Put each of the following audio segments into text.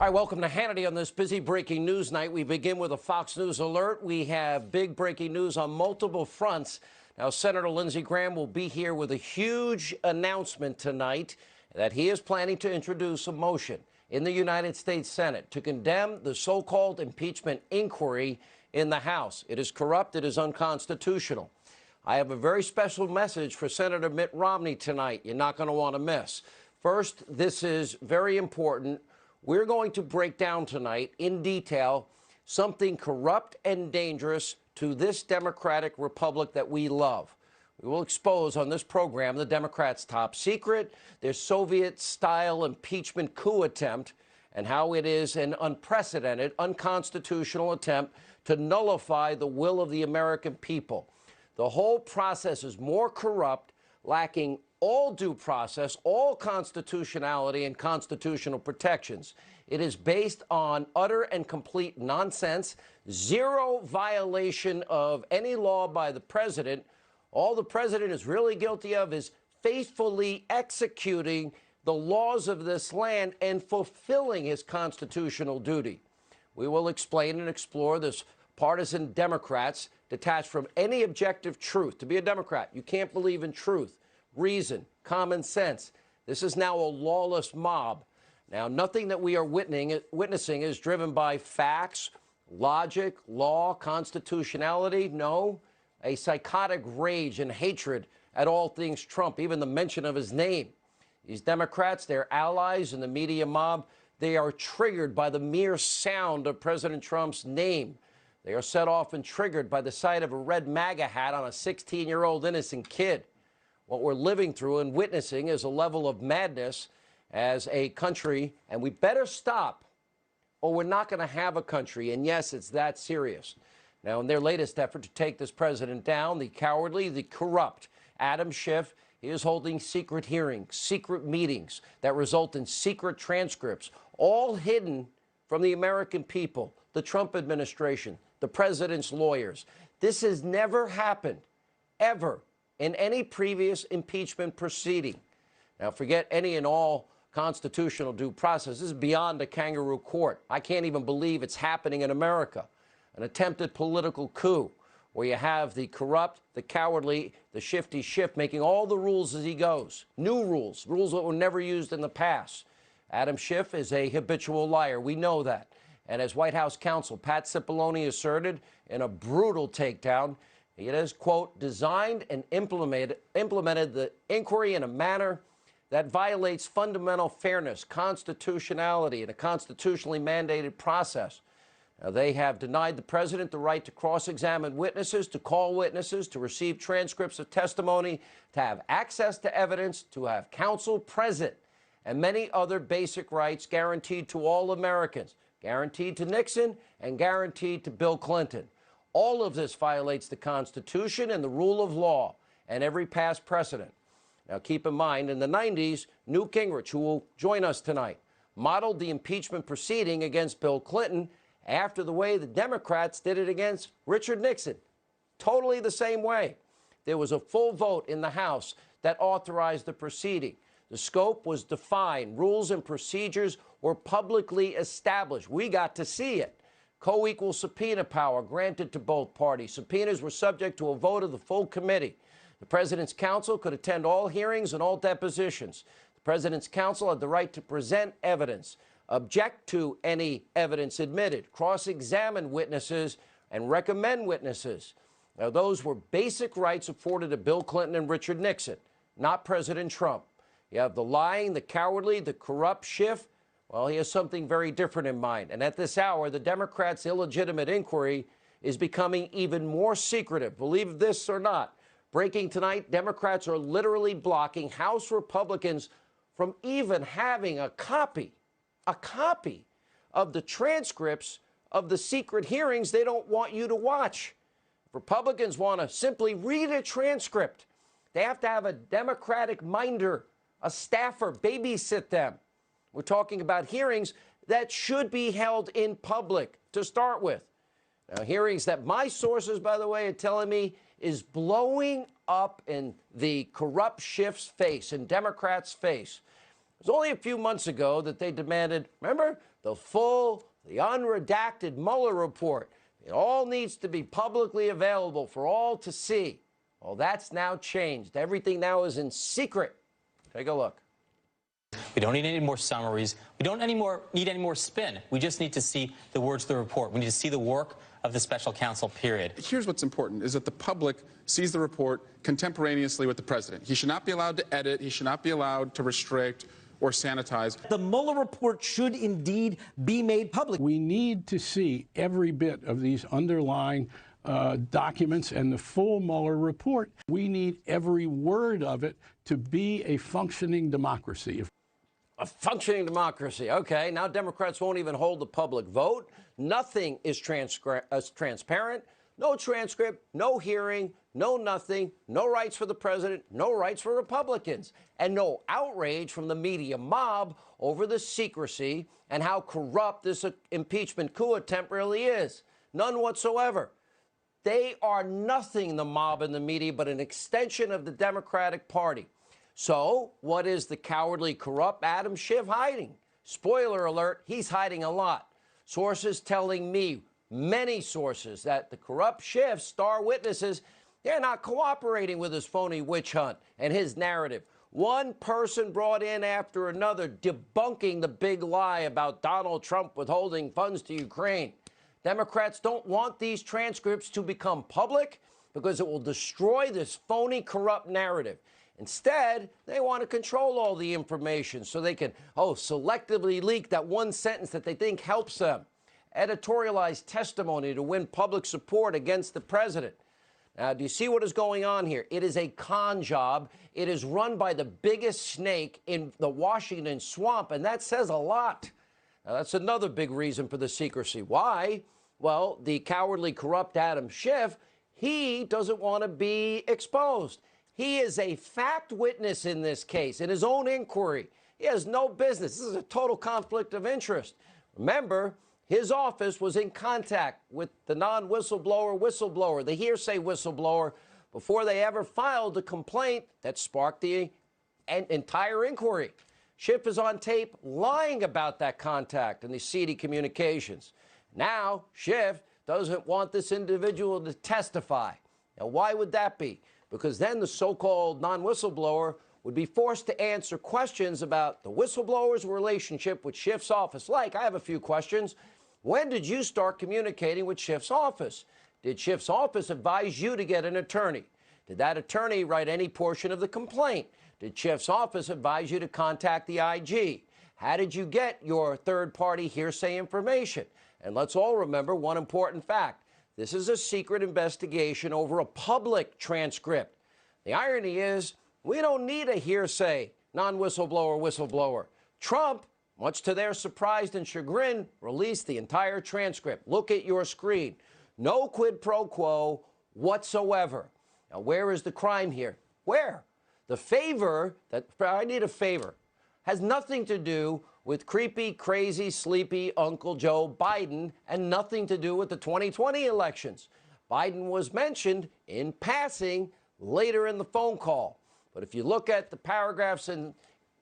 All right, welcome to Hannity on this busy breaking news night. We begin with a Fox News alert. We have big breaking news on multiple fronts. Now, Senator Lindsey Graham will be here with a huge announcement tonight that he is planning to introduce a motion in the United States Senate to condemn the so-called impeachment inquiry in the House. It is corrupt. It is unconstitutional. I have a very special message for Senator Mitt Romney tonight you're not going to want to miss. First, this is very important. We're going to break down tonight in detail something corrupt and dangerous to this democratic republic that we love. We will expose on this program the Democrats' top secret, their Soviet-style impeachment coup attempt, and how it is an unprecedented, unconstitutional attempt to nullify the will of the American people. The whole process is more corrupt, lacking all due process, all constitutionality and constitutional protections. It is based on utter and complete nonsense, zero violation of any law by the president. All the president is really guilty of is faithfully executing the laws of this land and fulfilling his constitutional duty. We will explain and explore this partisan Democrats detached from any objective truth. To be a Democrat, you can't believe in truth, reason, common sense. This is now a lawless mob. Now, nothing that we are witnessing is driven by facts, logic, law, constitutionality. No, a psychotic rage and hatred at all things Trump, even the mention of his name. These Democrats, their allies in the media mob, they are triggered by the mere sound of President Trump's name. They are set off and triggered by the sight of a red MAGA hat on a 16-year-old innocent kid. What we're living through and witnessing is a level of madness as a country, and we better stop or we're not going to have a country. And yes, it's that serious. Now, in their latest effort to take this president down, the cowardly, the corrupt Adam Schiff, he is holding secret hearings, secret meetings that result in secret transcripts, all hidden from the American people, the Trump administration, the president's lawyers. This has never happened, ever, in any previous impeachment proceeding. Now, forget any and all constitutional due process. This is beyond a kangaroo court. I can't even believe it's happening in America. An attempted political coup where you have the corrupt, the cowardly, the shifty Schiff making all the rules as he goes. New rules, rules that were never used in the past. Adam Schiff is a habitual liar. We know that. And as White House counsel Pat Cipollone asserted in a brutal takedown, he has, quote, designed and implemented the inquiry in a manner that violates fundamental fairness, constitutionality, and a constitutionally mandated process. Now, they have denied the president the right to cross-examine witnesses, to call witnesses, to receive transcripts of testimony, to have access to evidence, to have counsel present, and many other basic rights guaranteed to all Americans, guaranteed to Nixon and guaranteed to Bill Clinton. All of this violates the Constitution and the rule of law and every past precedent. Now, keep in mind, in the 90s, Newt Gingrich, who will join us tonight, modeled the impeachment proceeding against Bill Clinton after the way the Democrats did it against Richard Nixon. Totally the same way. There was a full vote in the House that authorized the proceeding. The scope was defined. Rules and procedures were publicly established. We got to see it. Co-equal subpoena power granted to both parties. Subpoenas were subject to a vote of the full committee. The president's counsel could attend all hearings and all depositions. The president's counsel had the right to present evidence, object to any evidence admitted, cross-examine witnesses, and recommend witnesses. Now, those were basic rights afforded to Bill Clinton and Richard Nixon, not President Trump. You have the lying, the cowardly, the corrupt Schiff. Well, he has something very different in mind. And at this hour, the Democrats' illegitimate inquiry is becoming even more secretive. Believe this or not. Breaking tonight, Democrats are literally blocking House Republicans from even having a copy of the transcripts of the secret hearings they don't want you to watch. Republicans want to simply read a transcript. They have to have a Democratic minder, a staffer, babysit them. We're talking about hearings that should be held in public to start with. Now, hearings that my sources, by the way, are telling me is blowing up in the corrupt Schiff's face, in Democrats' face. It was only a few months ago that they demanded, remember, the unredacted Mueller report. It all needs to be publicly available for all to see. Well, that's now changed. Everything now is in secret. Take a look. We don't need any more summaries. We don't need any more spin. We just need to see the words of the report. We need to see the work of the special counsel, period. Here's what's important, is that the public sees the report contemporaneously with the president. He should not be allowed to edit. He should not be allowed to restrict or sanitize. The Mueller report should indeed be made public. We need to see every bit of these underlying documents and the full Mueller report. We need every word of it to be a functioning democracy. A functioning democracy. Okay, now Democrats won't even hold the public vote. Nothing is transparent. No transcript, no hearing, no nothing, no rights for the president, no rights for Republicans, and no outrage from the media mob over the secrecy and how corrupt this impeachment coup attempt really is. None whatsoever. They are nothing, the mob and the media, but an extension of the Democratic Party. So what is the cowardly, corrupt Adam Schiff hiding? Spoiler alert, he's hiding a lot. Sources telling me, many sources, that the corrupt Schiff star witnesses, they're not cooperating with his phony witch hunt and his narrative. One person brought in after another debunking the big lie about Donald Trump withholding funds to Ukraine. Democrats don't want these transcripts to become public because it will destroy this phony, corrupt narrative. Instead, they want to control all the information so they can, selectively leak that one sentence that they think helps them. Editorialize testimony to win public support against the president. Now, do you see what is going on here? It is a con job. It is run by the biggest snake in the Washington swamp, and that says a lot. Now, that's another big reason for the secrecy. Why? Well, the cowardly, corrupt Adam Schiff, he doesn't want to be exposed. He is a fact witness in this case, in his own inquiry. He has no business. This is a total conflict of interest. Remember, his office was in contact with the whistleblower, the hearsay whistleblower, before they ever filed the complaint that sparked the entire inquiry. Schiff is on tape lying about that contact and the seedy communications. Now, Schiff doesn't want this individual to testify. Now, why would that be? Because then the so-called non-whistleblower would be forced to answer questions about the whistleblower's relationship with Schiff's office. Like, I have a few questions. When did you start communicating with Schiff's office? Did Schiff's office advise you to get an attorney? Did that attorney write any portion of the complaint? Did Schiff's office advise you to contact the IG? How did you get your third-party hearsay information? And let's all remember one important fact. This is a secret investigation over a public transcript. The irony is, we don't need a hearsay whistleblower. Trump, much to their surprise and chagrin, released the entire transcript. Look at your screen. No quid pro quo whatsoever. Now, where is the crime here? Where? The favor, I need a favor, has nothing to do with creepy, crazy, sleepy Uncle Joe Biden and nothing to do with the 2020 elections. Biden was mentioned in passing later in the phone call. But if you look at the paragraphs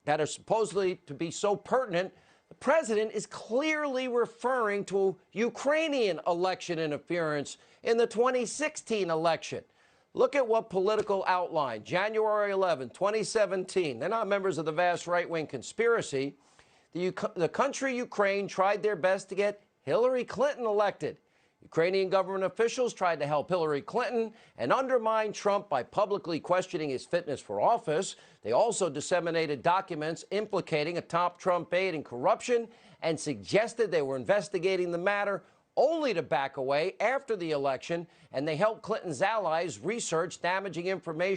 that are supposedly to be so pertinent, the president is clearly referring to Ukrainian election interference in the 2016 election. Look at what Political outlined. January 11, 2017. They're not members of the vast right-wing conspiracy. The country Ukraine tried their best to get Hillary Clinton elected. Ukrainian government officials tried to help Hillary Clinton and undermine Trump by publicly questioning his fitness for office. They also disseminated documents implicating a top Trump aide in corruption and suggested they were investigating the matter, only to back away after the election, and they helped Clinton's allies research damaging information